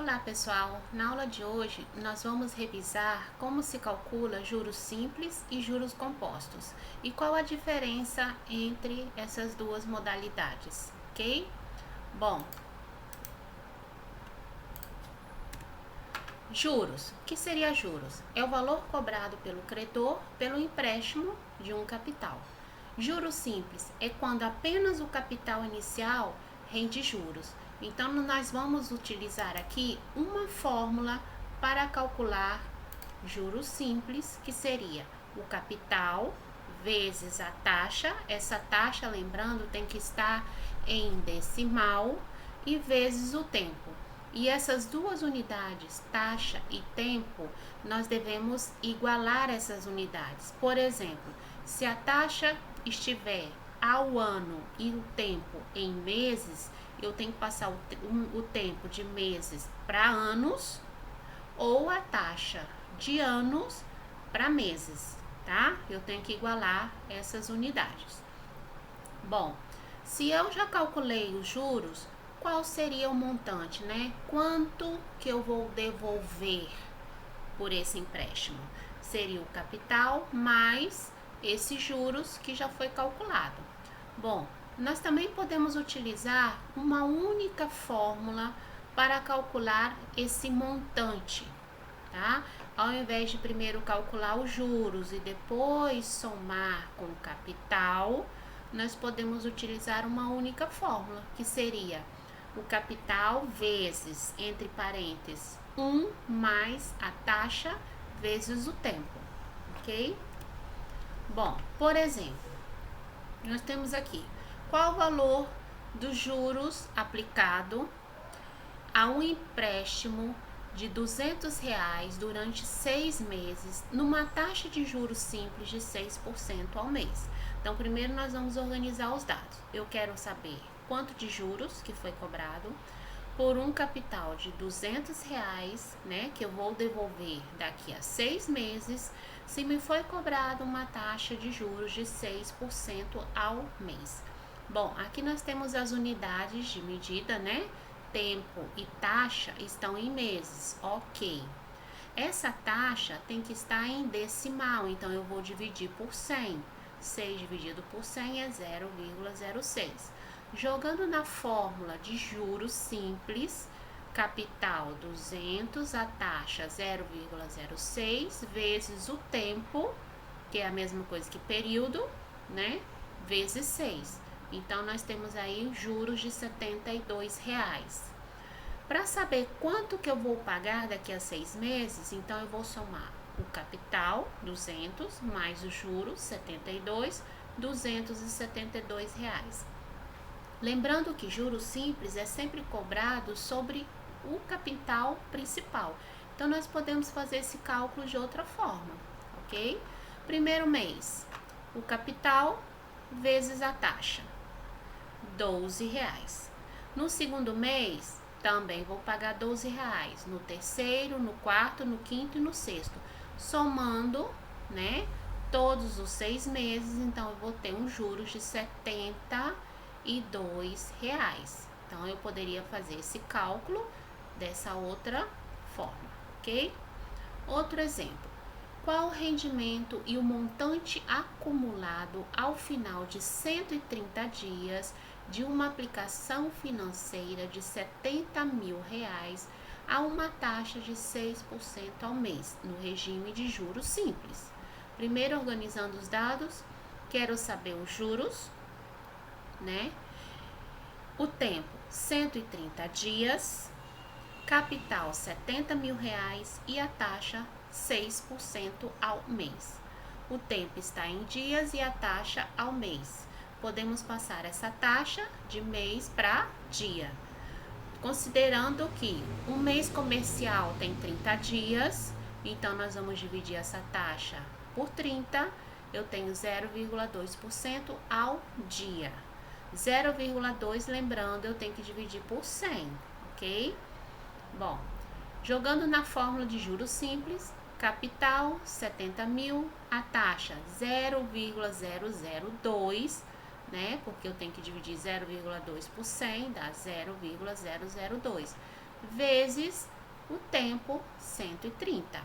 Olá pessoal, na aula de hoje nós vamos revisar como se calcula juros simples e juros compostos e qual a diferença entre essas duas modalidades, ok? Bom, juros. O que seria juros? É o valor cobrado pelo credor pelo empréstimo de um capital. Juros simples é quando apenas o capital inicial rende juros. Então, nós vamos utilizar aqui uma fórmula para calcular juros simples, que seria o capital vezes a taxa. Essa taxa, lembrando, tem que estar em decimal e vezes o tempo. E essas duas unidades, taxa e tempo, nós devemos igualar essas unidades. Por exemplo, se a taxa estiver ao ano e o tempo em meses, eu tenho que passar o tempo de meses para anos ou a taxa de anos para meses, tá? Eu tenho que igualar essas unidades. Bom, se eu já calculei os juros, qual seria o montante, né? Quanto que eu vou devolver por esse empréstimo? Seria o capital mais esses juros que já foi calculado. Bom, nós também podemos utilizar uma única fórmula para calcular esse montante, tá? Ao invés de primeiro calcular os juros e depois somar com o capital, nós podemos utilizar uma única fórmula, que seria o capital vezes, entre parênteses, 1 mais a taxa vezes o tempo, ok? Bom, por exemplo, nós temos aqui, qual o valor dos juros aplicado a um empréstimo de R$200 durante 6 meses, numa taxa de juros simples de 6% ao mês. Então, primeiro nós vamos organizar os dados. Eu quero saber quanto de juros que foi cobrado por um capital de R$200, né, que eu vou devolver daqui a 6 meses, se me foi cobrado uma taxa de juros de 6% ao mês. Bom, aqui nós temos as unidades de medida, né? Tempo e taxa estão em meses, ok. Essa taxa tem que estar em decimal, então eu vou dividir por 100. 6 dividido por 100 é 0,06. Jogando na fórmula de juros simples, capital 200, a taxa 0,06, vezes o tempo, que é a mesma coisa que período, né? Vezes 6. Então, nós temos aí juros de R$72. Para saber quanto que eu vou pagar daqui a 6 meses, então eu vou somar o capital, 200, mais os juros, 72, R$272. Lembrando que juros simples é sempre cobrado sobre o capital principal. Então, nós podemos fazer esse cálculo de outra forma, ok? Primeiro mês, o capital vezes a taxa. R$12. No segundo mês, também vou pagar R$12. No terceiro, no quarto, no quinto e no sexto. Somando, né, todos os 6 meses, então eu vou ter um juros de R$72. Então, eu poderia fazer esse cálculo dessa outra forma, ok? Outro exemplo. Qual o rendimento e o montante acumulado ao final de 130 dias de uma aplicação financeira de R$70 mil a uma taxa de 6% ao mês, no regime de juros simples? Primeiro, organizando os dados, quero saber os juros, né? O tempo, 130 dias, capital, R$70 mil e a taxa 6% ao mês. O tempo está em dias e a taxa ao mês. Podemos passar essa taxa de mês para dia. Considerando que um mês comercial tem 30 dias, então nós vamos dividir essa taxa por 30, eu tenho 0,2% ao dia. 0,2, lembrando, eu tenho que dividir por 100, ok? Bom, jogando na fórmula de juros simples, capital 70 mil, a taxa 0,002, né? Porque eu tenho que dividir 0,2 por 100, dá 0,002, vezes o tempo 130.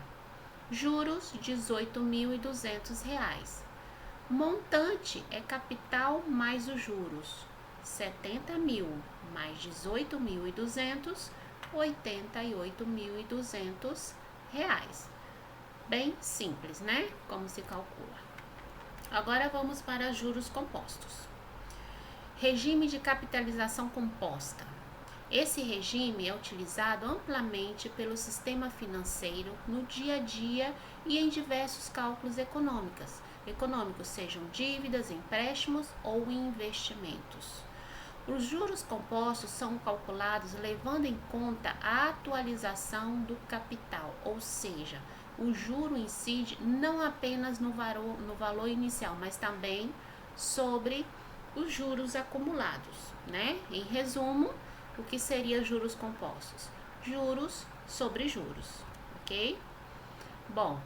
Juros R$ 18.200. Montante é capital mais os juros, 70 mil mais 18.200, R$ 88.200. Bem simples, né? Como se calcula. Agora vamos para juros compostos. Regime de capitalização composta. Esse regime é utilizado amplamente pelo sistema financeiro no dia a dia e em diversos cálculos econômicos, sejam dívidas, empréstimos ou investimentos. Os juros compostos são calculados levando em conta a atualização do capital, ou seja, o juro incide não apenas no valor inicial, mas também sobre os juros acumulados, né? Em resumo, o que seria juros compostos? Juros sobre juros, ok? Bom,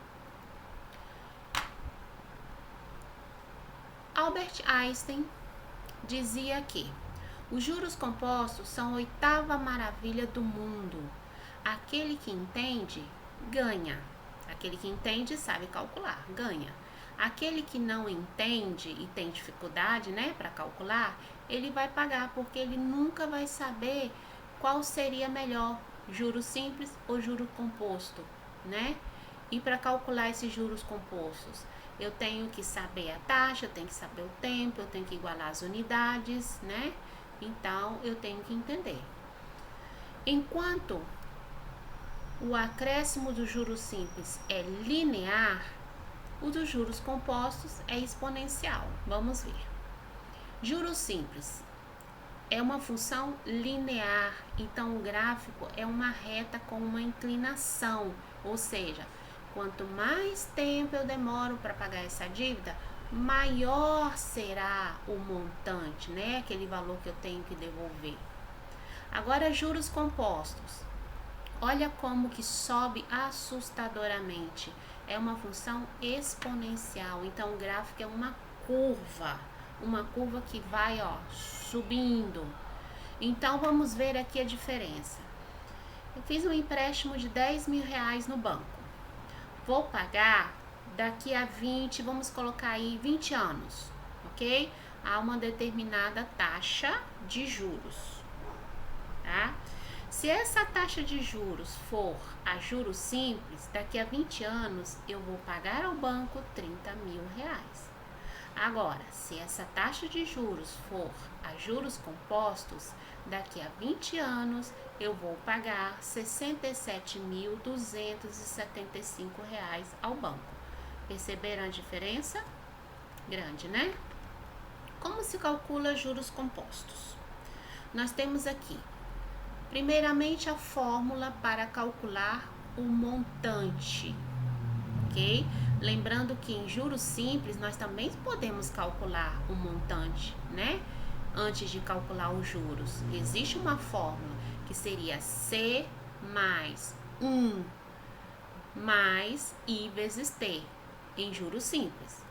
Albert Einstein dizia que os juros compostos são a oitava maravilha do mundo. Aquele que entende, ganha. Aquele que entende sabe calcular, ganha. Aquele que não entende e tem dificuldade, né, para calcular, ele vai pagar, porque ele nunca vai saber qual seria melhor, juro simples ou juro composto, né? E para calcular esses juros compostos, eu tenho que saber a taxa, eu tenho que saber o tempo, eu tenho que igualar as unidades, né? Então, eu tenho que entender. Enquanto o acréscimo do juro simples é linear, o dos juros compostos é exponencial. Vamos ver. Juros simples é uma função linear, então o gráfico é uma reta com uma inclinação, ou seja, quanto mais tempo eu demoro para pagar essa dívida, maior será o montante, né? Aquele valor que eu tenho que devolver. Agora, juros compostos. Olha como que sobe assustadoramente. É uma função exponencial. Então, o gráfico é uma curva que vai, ó, subindo. Então, vamos ver aqui a diferença. Eu fiz um empréstimo de R$ 10.000 no banco. Vou pagar daqui a 20, vamos colocar aí 20 anos, ok? A uma determinada taxa de juros, tá? Se essa taxa de juros for a juros simples, daqui a 20 anos eu vou pagar ao banco R$ 30.000. Agora, se essa taxa de juros for a juros compostos, daqui a 20 anos eu vou pagar R$ 67.275 ao banco. Perceberam a diferença? Grande, né? Como se calcula juros compostos? Nós temos aqui, primeiramente, a fórmula para calcular o montante, ok? Lembrando que em juros simples nós também podemos calcular o montante, né? Antes de calcular os juros, existe uma fórmula que seria C mais 1 mais I vezes T, em juros simples.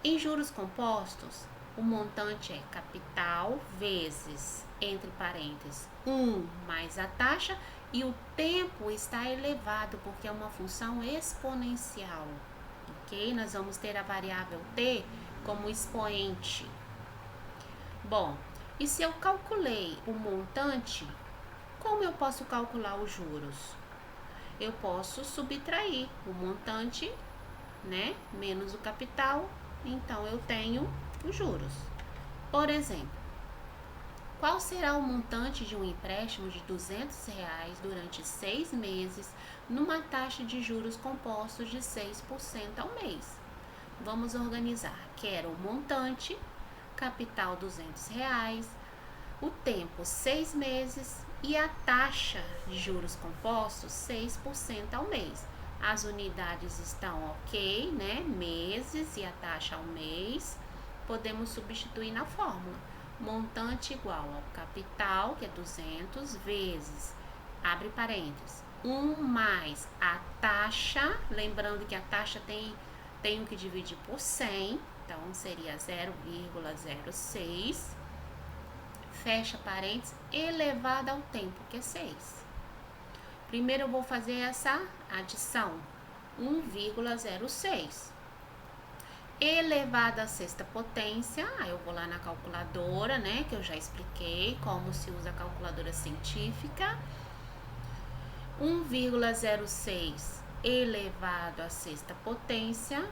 Em juros compostos, o montante é capital vezes, entre parênteses, 1 mais a taxa, e o tempo está elevado porque é uma função exponencial, ok? Nós vamos ter a variável t como expoente. Bom, e se eu calculei o montante, como eu posso calcular os juros? Eu posso subtrair o montante, né, menos o capital, então eu tenho os juros. Por exemplo, qual será o montante de um empréstimo de R$ 200 durante 6 meses, numa taxa de juros compostos de 6% ao mês? Vamos organizar. Quero o montante, capital R$ 200, o tempo 6 meses e a taxa de juros compostos 6% ao mês. As unidades estão ok, né? Meses e a taxa ao mês. Podemos substituir na fórmula. Montante igual ao capital, que é 200, vezes, abre parênteses, 1 mais a taxa, lembrando que a taxa tenho que dividir por 100, então seria 0,06, fecha parênteses, elevado ao tempo, que é 6. Primeiro eu vou fazer essa adição, 1,06 elevado à sexta potência. Aí eu vou lá na calculadora, né, que eu já expliquei como se usa a calculadora científica. 1,06 elevado à sexta potência,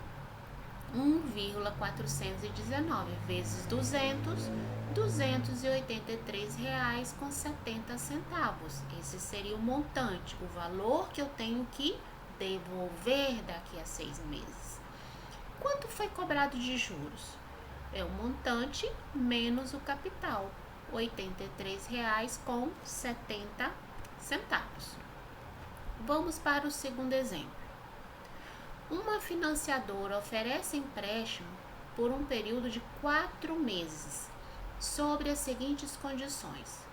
1,419 vezes 200, R$283,70. Esse seria o montante, o valor que eu tenho que devolver daqui a 6 meses. Quanto foi cobrado de juros? É o montante menos o capital, R$83,70. Vamos para o segundo exemplo. Uma financiadora oferece empréstimo por um período de 4 meses, sobre as seguintes condições.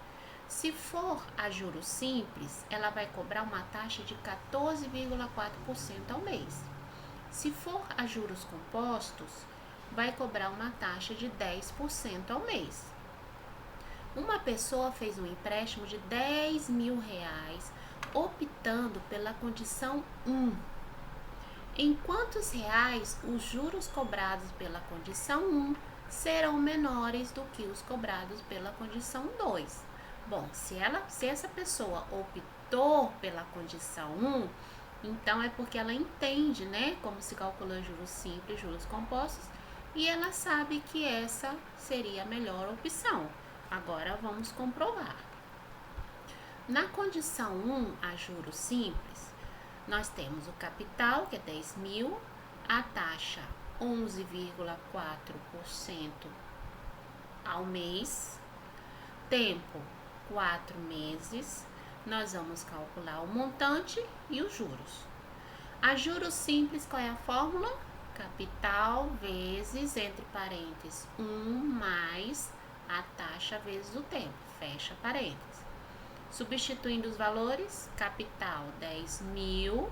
Se for a juros simples, ela vai cobrar uma taxa de 14,4% ao mês. Se for a juros compostos, vai cobrar uma taxa de 10% ao mês. Uma pessoa fez um empréstimo de R$10.000, optando pela condição 1. Em quantos reais os juros cobrados pela condição 1 serão menores do que os cobrados pela condição 2? Bom, se essa pessoa optou pela condição 1, então é porque ela entende, né, como se calcula juros simples, juros compostos, e ela sabe que essa seria a melhor opção. Agora vamos comprovar. Na condição 1, a juros simples, nós temos o capital, que é 10.000, a taxa 11,4% ao mês, tempo 4 meses, nós vamos calcular o montante e os juros. A juros simples, qual é a fórmula? Capital vezes, entre parênteses, 1 mais a taxa vezes o tempo, fecha parênteses. Substituindo os valores, capital 10.000,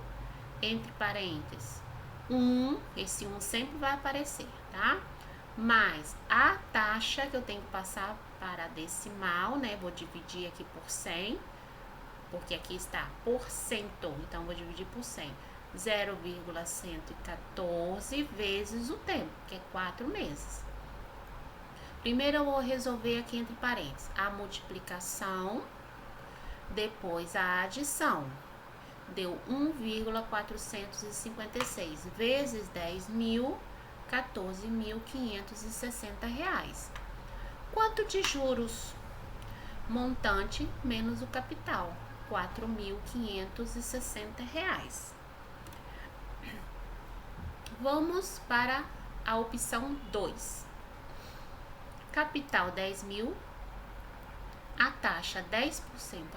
entre parênteses, 1, esse 1 sempre vai aparecer, tá? Mais a taxa que eu tenho que passar para decimal, né? Vou dividir aqui por 100, porque aqui está por cento, então vou dividir por 100. 0,114 vezes o tempo, que é 4 meses. Primeiro eu vou resolver aqui entre parênteses a multiplicação, depois a adição. Deu 1,456 vezes 10.000, R$14.560. Quanto de juros? Montante menos o capital, R$4.560. Vamos para a opção 2. Capital 10.000, a taxa 10%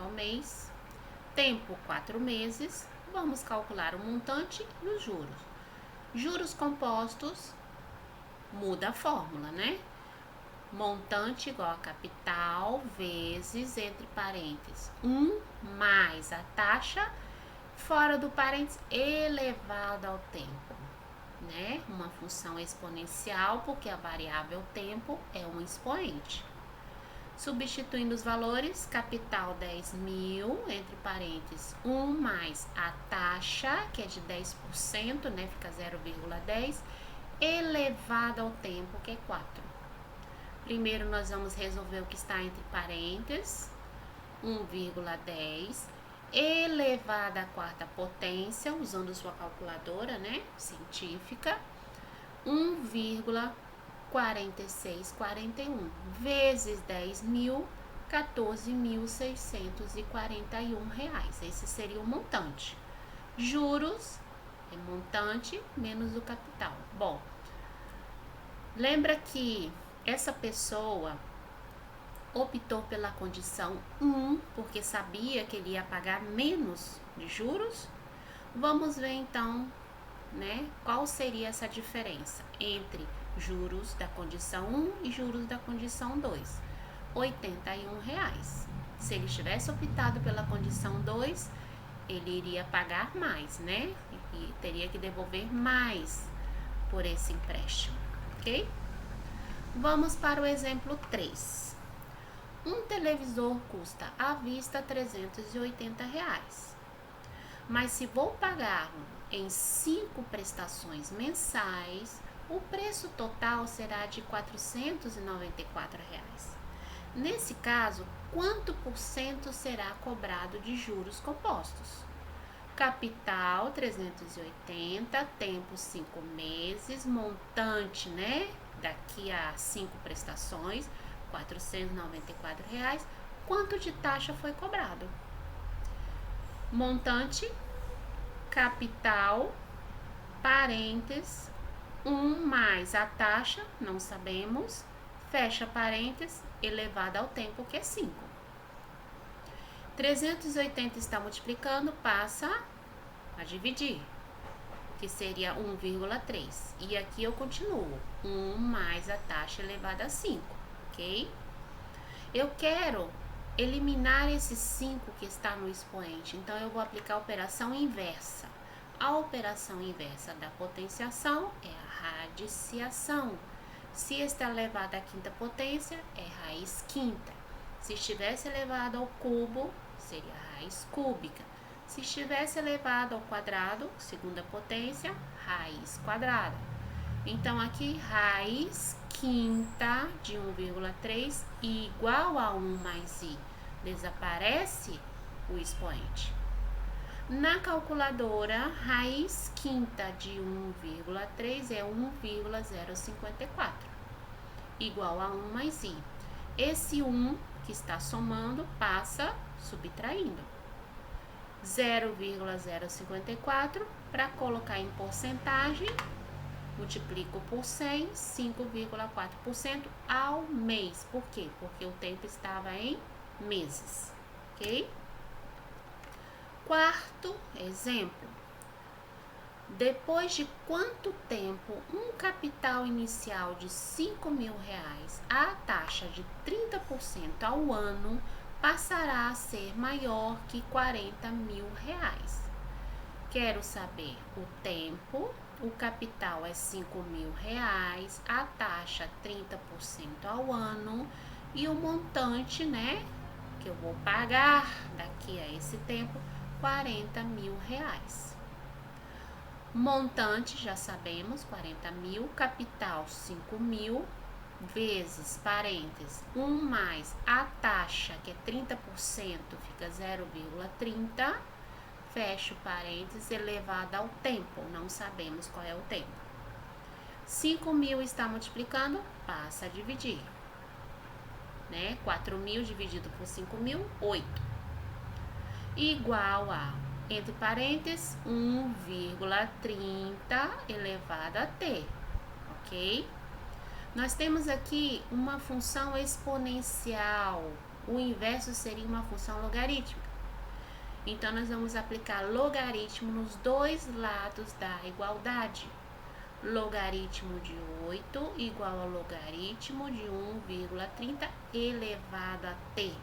ao mês, tempo 4 meses. Vamos calcular o montante e os juros. Juros compostos, muda a fórmula, né? Montante igual a capital vezes, entre parênteses, 1 mais a taxa, fora do parênteses, elevado ao tempo, né? Uma função exponencial, porque a variável tempo é um expoente. Substituindo os valores, capital 10.000, entre parênteses, 1 mais a taxa, que é de 10%, né? Fica 0,10, elevado ao tempo, que é 4. Primeiro, nós vamos resolver o que está entre parênteses, 1,10, elevado à quarta potência, usando sua calculadora, né, científica, 1,4641 vezes 10.000, R$14.641. Esse seria o montante. Juros é montante menos o capital. Bom, lembra que essa pessoa optou pela condição 1, porque sabia que ele ia pagar menos de juros. Vamos ver então, né, qual seria essa diferença entre juros da condição 1 e juros da condição 2. R$81. Se ele tivesse optado pela condição 2, ele iria pagar mais, né? E teria que devolver mais por esse empréstimo, ok? Vamos para o exemplo 3. Um televisor custa à vista R$380. Mas se vou pagá-lo em 5 prestações mensais, o preço total será de R$ 494. Nesse caso, quanto por cento será cobrado de juros compostos? Capital 380, tempo 5 meses, montante, né? Daqui a 5 prestações, R$ 494. Quanto de taxa foi cobrado? Montante, capital, parênteses, 1 mais a taxa, não sabemos, fecha parênteses, elevado ao tempo, que é 5. 380 está multiplicando, passa a dividir, que seria 1,3. E aqui eu continuo, 1 mais a taxa elevada a 5, ok? Eu quero eliminar esse 5 que está no expoente, então eu vou aplicar a operação inversa. A operação inversa da potenciação é a radiciação. Se está elevado à quinta potência, é raiz quinta. Se estivesse elevado ao cubo, seria raiz cúbica. Se estivesse elevado ao quadrado, segunda potência, raiz quadrada. Então, aqui, raiz quinta de 1,3 igual a 1 mais i. Desaparece o expoente. Na calculadora, raiz quinta de 1,3 é 1,054, igual a 1 mais i. Esse 1 que está somando passa subtraindo. 0,054, para colocar em porcentagem, multiplico por 100, 5,4% ao mês. Por quê? Porque o tempo estava em meses, ok? Quarto exemplo. Depois de quanto tempo um capital inicial de R$5.000 a taxa de 30% ao ano passará a ser maior que R$40.000? Quero saber o tempo, o capital é R$5.000, a taxa 30% ao ano e o montante, né, que eu vou pagar daqui a esse tempo, R$40.000. Montante, já sabemos, 40.000, capital 5.000, vezes, parênteses, 1 mais a taxa, que é 30%, fica 0,30, fecho parênteses, elevado ao tempo, não sabemos qual é o tempo. 5.000 está multiplicando, passa a dividir, né? 4.000 dividido por 5.000, 8. Igual a, entre parênteses, 1,30 elevado a t, ok? Nós temos aqui uma função exponencial, o inverso seria uma função logarítmica. Então, nós vamos aplicar logaritmo nos dois lados da igualdade. Logaritmo de 8 igual ao logaritmo de 1,30 elevado a t.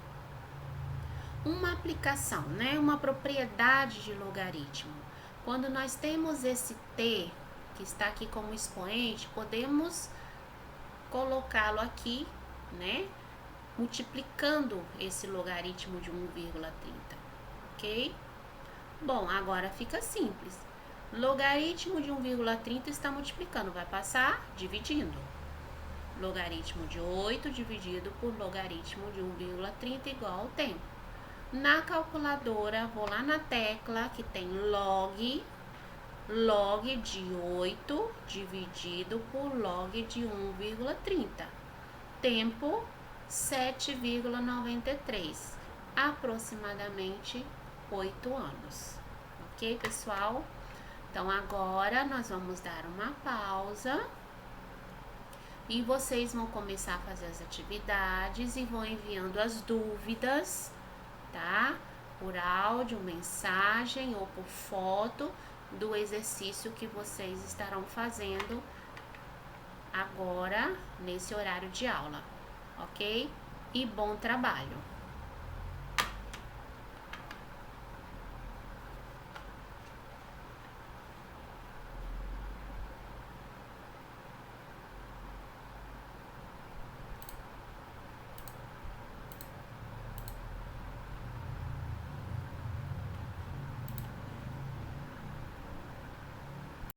Uma aplicação, né? Uma propriedade de logaritmo. Quando nós temos esse t, que está aqui como expoente, podemos colocá-lo aqui, né? Multiplicando esse logaritmo de 1,30, ok? Bom, agora fica simples. Logaritmo de 1,30 está multiplicando, vai passar dividindo. Logaritmo de 8 dividido por logaritmo de 1,30 igual ao tempo. Na calculadora, vou lá na tecla que tem log de 8 dividido por log de 1,30. Tempo 7,93, aproximadamente 8 anos. Ok, pessoal? Então, agora nós vamos dar uma pausa e vocês vão começar a fazer as atividades e vão enviando as dúvidas, tá? Por áudio, mensagem ou por foto do exercício que vocês estarão fazendo agora nesse horário de aula, ok? E bom trabalho!